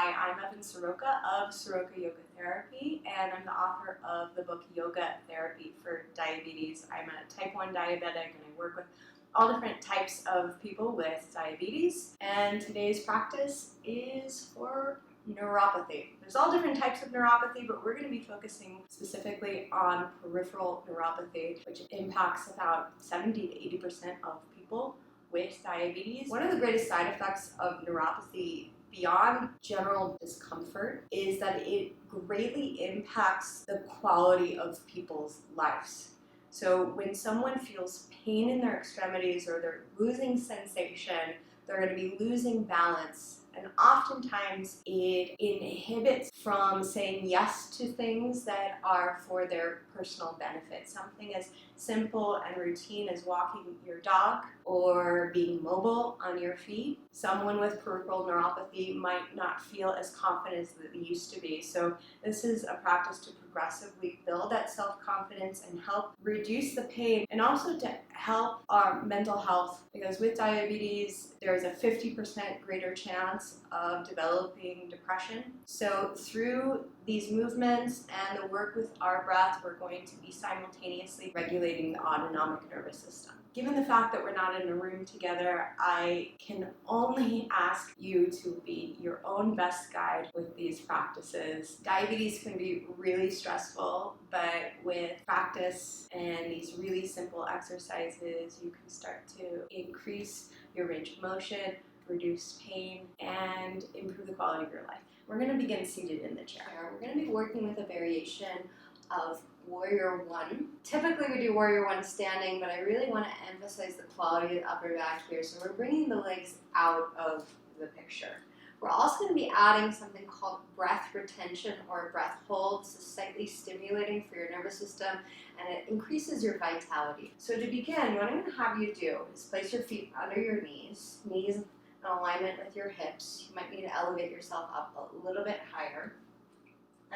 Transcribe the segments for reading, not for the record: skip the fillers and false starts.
Hi, I'm Evan Soroka of Soroka Yoga Therapy, and I'm the author of the book Yoga Therapy for Diabetes. I'm a type 1 diabetic, and I work with all different types of people with diabetes. And today's practice is for neuropathy. There's all different types of neuropathy, but we're going to be focusing specifically on peripheral neuropathy, which impacts about 70 to 80% of people with diabetes. One of the greatest side effects of neuropathy beyond general discomfort is that it greatly impacts the quality of people's lives. So when someone feels pain in their extremities or they're losing sensation, they're going to be losing balance. And oftentimes it inhibits from saying yes to things that are for their personal benefit. Something as simple and routine as walking your dog or being mobile on your feet. Someone with peripheral neuropathy might not feel as confident as they used to be. So this is a practice to progressively build that self-confidence and help reduce the pain, and also to help our mental health, because with diabetes there is a 50% greater chance of developing depression. So through these movements and the work with our breath, we're going to be simultaneously regulating the autonomic nervous system. Given the fact that we're not in a room together, I can only ask you to be your own best guide with these practices. Diabetes can be really stressful, but with practice and these really simple exercises, you can start to increase your range of motion, reduce pain, and improve the quality of your life. We're going to begin seated in the chair. We're going to be working with a variation of Warrior One. Typically we do Warrior One standing, but I really want to emphasize the quality of the upper back here. So we're bringing the legs out of the picture. We're also going to be adding something called breath retention or breath hold. This is slightly stimulating for your nervous system, and it increases your vitality. So to begin, what I'm going to have you do is place your feet under your knees in alignment with your hips. You might need to elevate yourself up a little bit higher.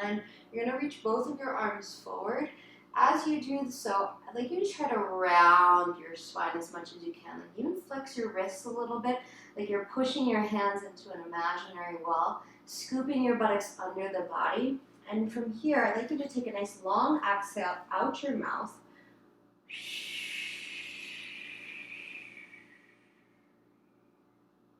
And you're going to reach both of your arms forward. As you do so, I'd like you to try to round your spine as much as you can. Like even flex your wrists a little bit, like you're pushing your hands into an imaginary wall, scooping your buttocks under the body. And from here, I'd like you to take a nice long exhale out your mouth.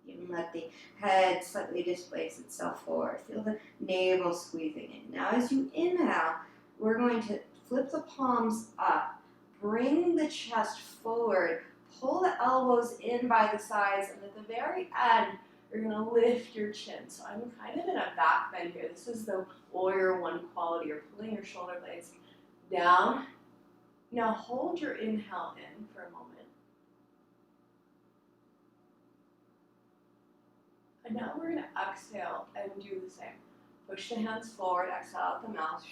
Even let the head slightly displace itself forward. Feel the navel squeezing in. Now as you inhale, we're going to flip the palms up, bring the chest forward, pull the elbows in by the sides, and at the very end, you're going to lift your chin. So I'm kind of in a back bend here. This is the Warrior One quality. You're pulling your shoulder blades down. Now hold your inhale in for a moment. And now we're going to exhale and do the same. Push the hands forward, exhale out the mouth.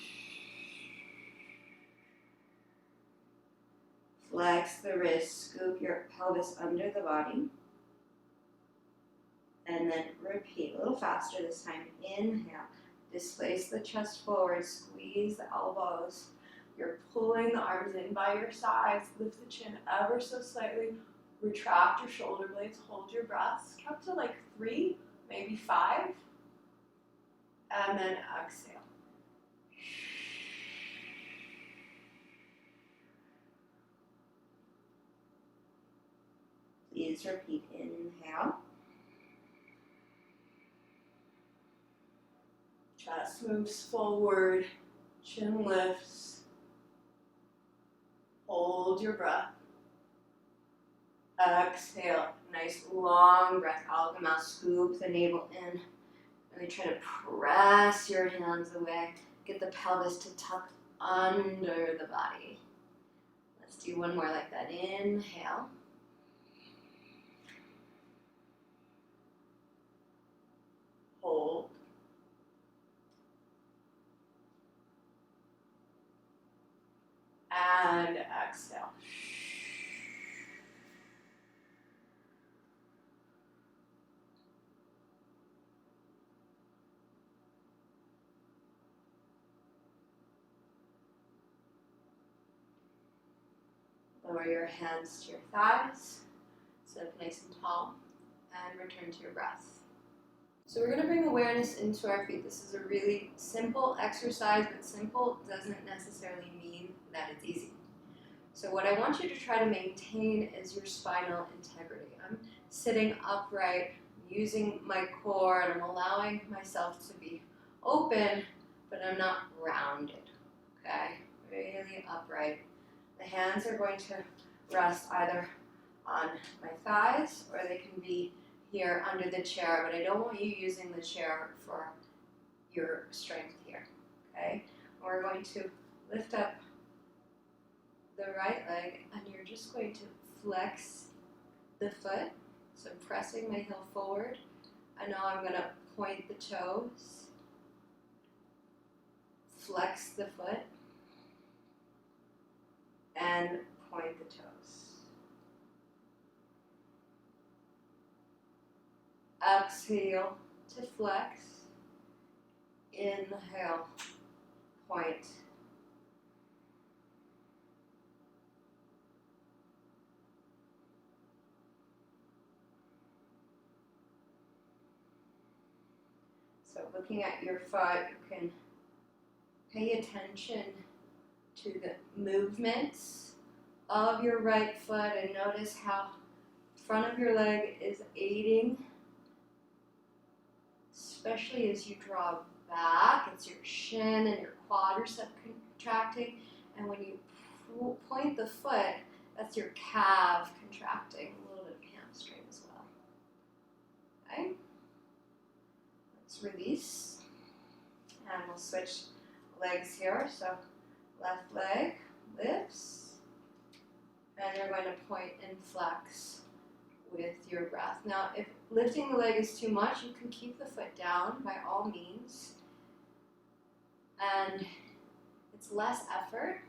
Flex the wrists, scoop your pelvis under the body. And then repeat a little faster this time. Inhale, displace the chest forward, squeeze the elbows. You're pulling the arms in by your sides, lift the chin ever so slightly, retract your shoulder blades, hold your breath, count to like 3, maybe 5, and then exhale. Please repeat. Inhale. Chest moves forward, chin lifts. Hold your breath. Exhale. Nice long breath out of the mouth. Scoop the navel in. Really try to press your hands away. Get the pelvis to tuck under the body. Let's do one more like that. Inhale. Hold. And exhale. Lower your hands to your thighs, sit up nice and tall, and return to your breath. So we're going to bring awareness into our feet. This is a really simple exercise, but simple doesn't necessarily mean that it's easy. So what I want you to try to maintain is your spinal integrity. I'm sitting upright, using my core, and I'm allowing myself to be open, but I'm not rounded, okay? Really upright. The hands are going to rest either on my thighs or they can be here under the chair, but I don't want you using the chair for your strength here, okay? We're going to lift up the right leg and you're just going to flex the foot. So I'm pressing my heel forward and now I'm going to point the toes, flex the foot, and point the toes. Exhale to flex. Inhale, point. So looking at your foot, you can pay attention to the movements of your right foot and notice how the front of your leg is aiding, especially as you draw back. It's your shin and your quadricep contracting, and when you point the foot, that's your calf contracting, a little bit of hamstring as well. Okay? Let's release, and we'll switch legs here. So left leg lifts, and you're going to point and flex with your breath. Now, if lifting the leg is too much, you can keep the foot down by all means. And it's less effort,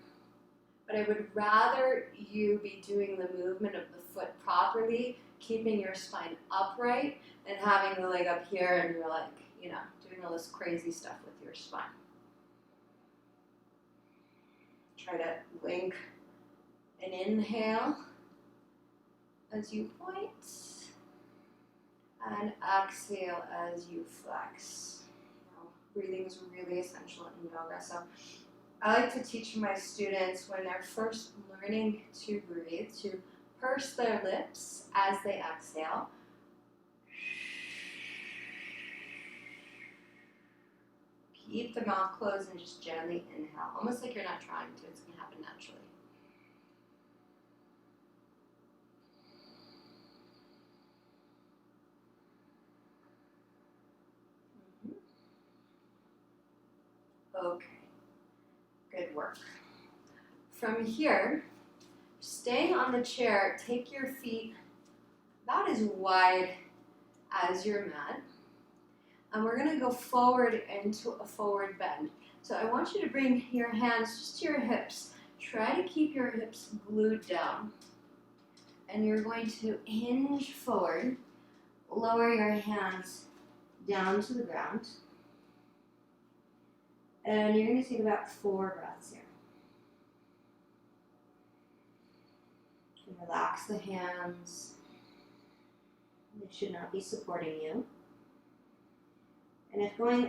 but I would rather you be doing the movement of the foot properly, keeping your spine upright, than having the leg up here and you're like, doing all this crazy stuff with your spine. Try to link an inhale as you point, and exhale as you flex. Breathing is really essential in yoga. So I like to teach my students when they're first learning to breathe to purse their lips as they exhale. Keep the mouth closed and just gently inhale, almost like you're not trying to. It's going to happen naturally. Okay, good work. From here, staying on the chair, take your feet about as wide as your mat. And we're going to go forward into a forward bend. So I want you to bring your hands just to your hips. Try to keep your hips glued down. And you're going to hinge forward. Lower your hands down to the ground. And you're going to take about 4 breaths here. And relax the hands. They should not be supporting you. And if going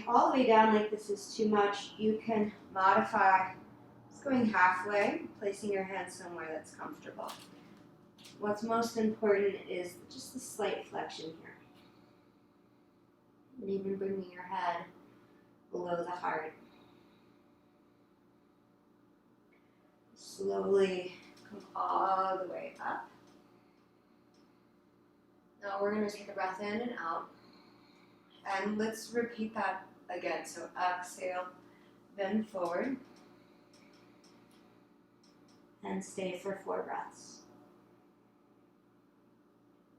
all the way down like this is too much, you can modify just going halfway, placing your hands somewhere that's comfortable. What's most important is just the slight flexion here. And even bringing your head below the heart. Slowly come all the way up. Now we're going to take a breath in and out. And let's repeat that again. So exhale, bend forward. And stay for 4 breaths.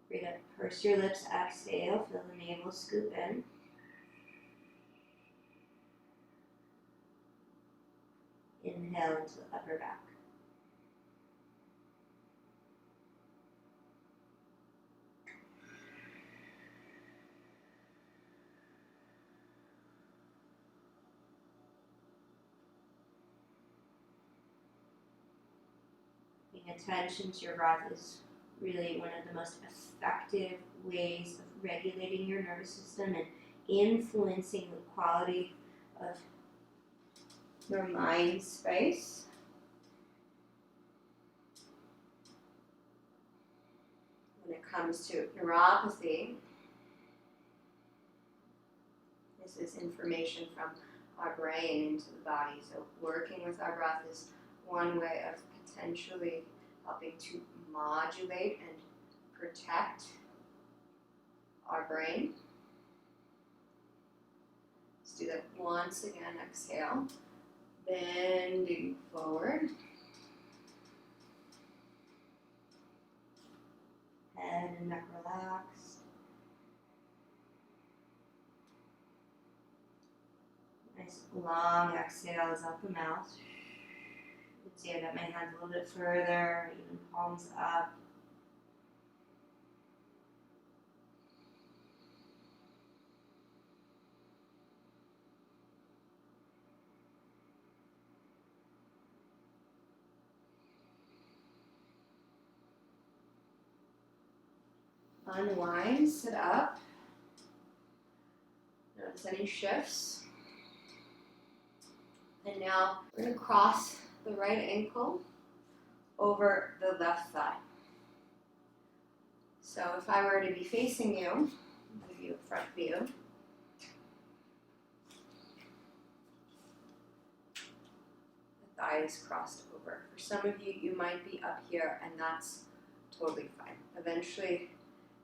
Breathe up, purse your lips, exhale, feel the navel scoop in. Inhale into the upper back. Paying attention to your breath is really one of the most effective ways of regulating your nervous system and influencing the quality of your mind space. When it comes to neuropathy, this is information from our brain into the body. So working with our breath is one way of potentially helping to modulate and protect our brain. Let's do that once again. Exhale, bending forward. Head and neck relaxed. Nice long exhales out the mouth. You can see I got my hands a little bit further, even palms up. Unwind, sit up. Notice any shifts. And now we're going to cross the right ankle over the left thigh. So if I were to be facing you, I'll give you a front view. The thigh is crossed over. For some of you, you might be up here, and that's totally fine. Eventually,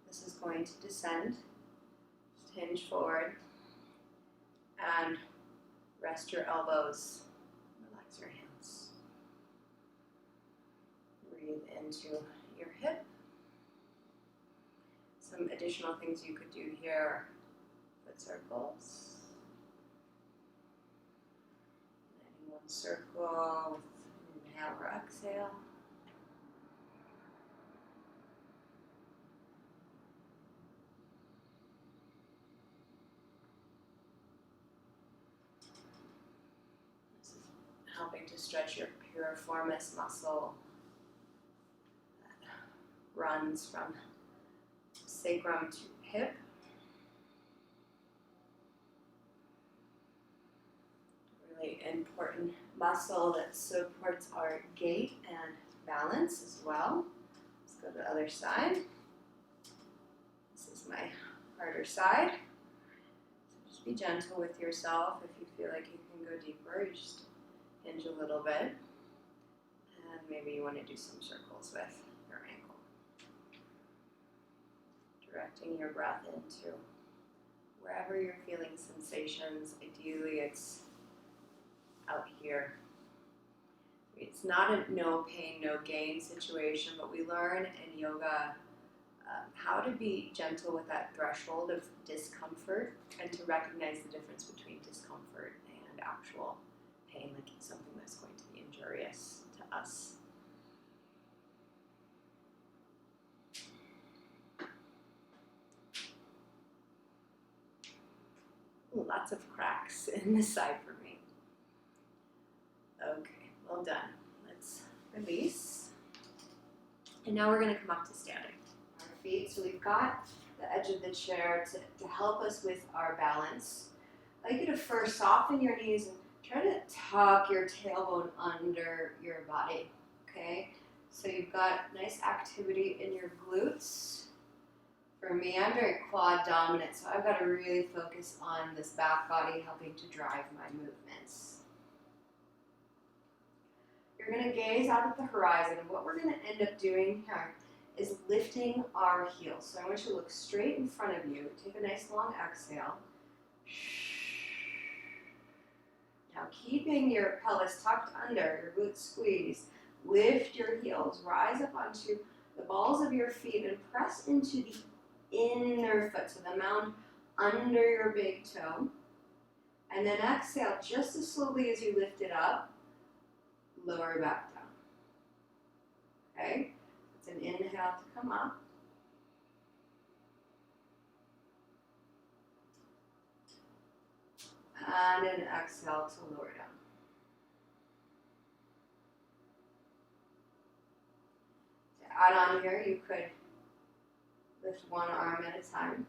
this is going to descend. Just hinge forward and rest your elbows. Relax your hands. Breathe into your hip. Some additional things you could do here: foot circles. Adding one circle with inhale or exhale. Helping to stretch your piriformis muscle that runs from sacrum to hip. Really important muscle that supports our gait and balance as well. Let's go to the other side. This is my harder side. So just be gentle with yourself. If you feel like you can go deeper, you just hinge a little bit, and maybe you want to do some circles with your ankle. Directing your breath into wherever you're feeling sensations. Ideally, it's out here. It's not a no pain, no gain situation, but we learn in yoga how to be gentle with that threshold of discomfort and to recognize the difference between discomfort and actual pain, like it's something that's going to be injurious to us. Ooh, lots of cracks in this side for me. Okay, well done. Let's release. And now we're going to come up to standing. Our feet, so we've got the edge of the chair to help us with our balance. I'd like you to first soften your knees and try to tuck your tailbone under your body, okay? So you've got nice activity in your glutes. For me, I'm very quad dominant, so I've got to really focus on this back body helping to drive my movements. You're going to gaze out at the horizon, and what we're going to end up doing here is lifting our heels. So I want you to look straight in front of you. Take a nice long exhale. Now keeping your pelvis tucked under, your glutes squeeze, lift your heels, rise up onto the balls of your feet and press into the inner foot, so the mound under your big toe. And then exhale just as slowly as you lift it up, lower back down. Okay? It's an inhale to come up. And an exhale to lower down. To add on here, you could lift one arm at a time.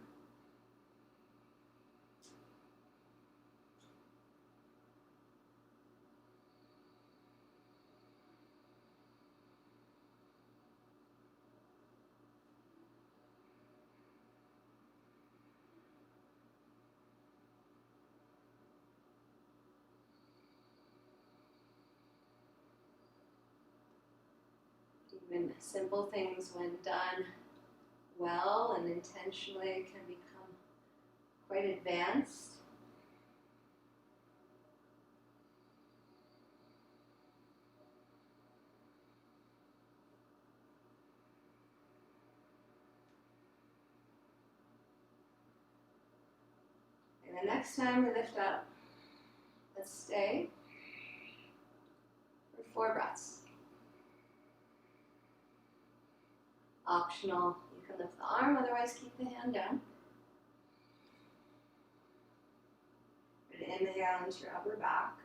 Even simple things, when done well and intentionally, can become quite advanced. And the next time we lift up, let's stay for 4 breaths. Optional, you can lift the arm, otherwise keep the hand down. Inhale into your upper back.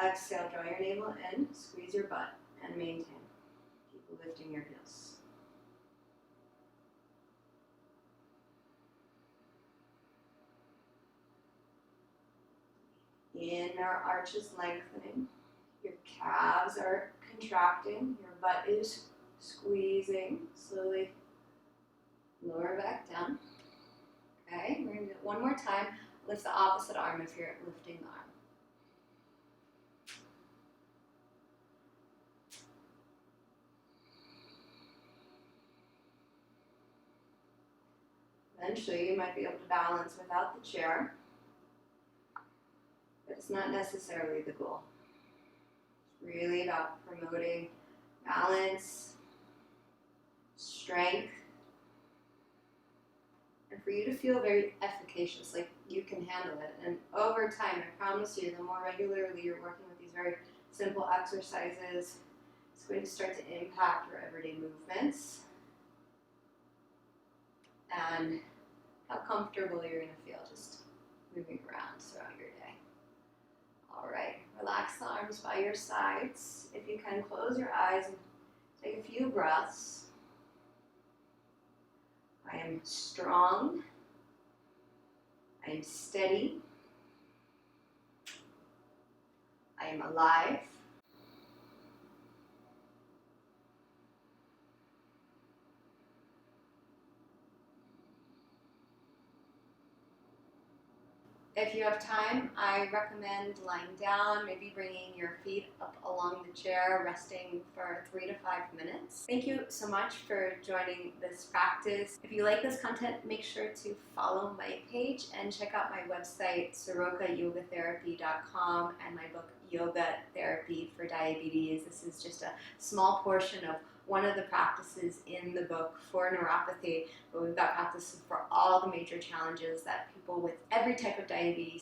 Exhale, draw your navel in, squeeze your butt, and maintain. Keep lifting your heels. Inner arch is lengthening. Your calves are contracting. Your butt is squeezing. Slowly lower back down. Okay, we're going to do it one more time. Lift the opposite arm if you're lifting the arm. Eventually, you might be able to balance without the chair, but it's not necessarily the goal. It's really about promoting balance, strength, and for you to feel very efficacious, like you can handle it. And over time, I promise you, the more regularly you're working with these very simple exercises, it's going to start to impact your everyday movements and how comfortable you're going to feel just moving around throughout your day. All right, relax the arms by your sides. If you can, close your eyes and take a few breaths. I am strong. I am steady. I am alive. If you have time, I recommend lying down, maybe bringing your feet up along the chair, resting for 3 to 5 minutes. Thank you so much for joining this practice. If you like this content, make sure to follow my page and check out my website, sorokayogatherapy.com, and my book, Yoga Therapy for Diabetes. This is just a small portion of one of the practices in the book for neuropathy, but we've got practices for all the major challenges that people with every type of diabetes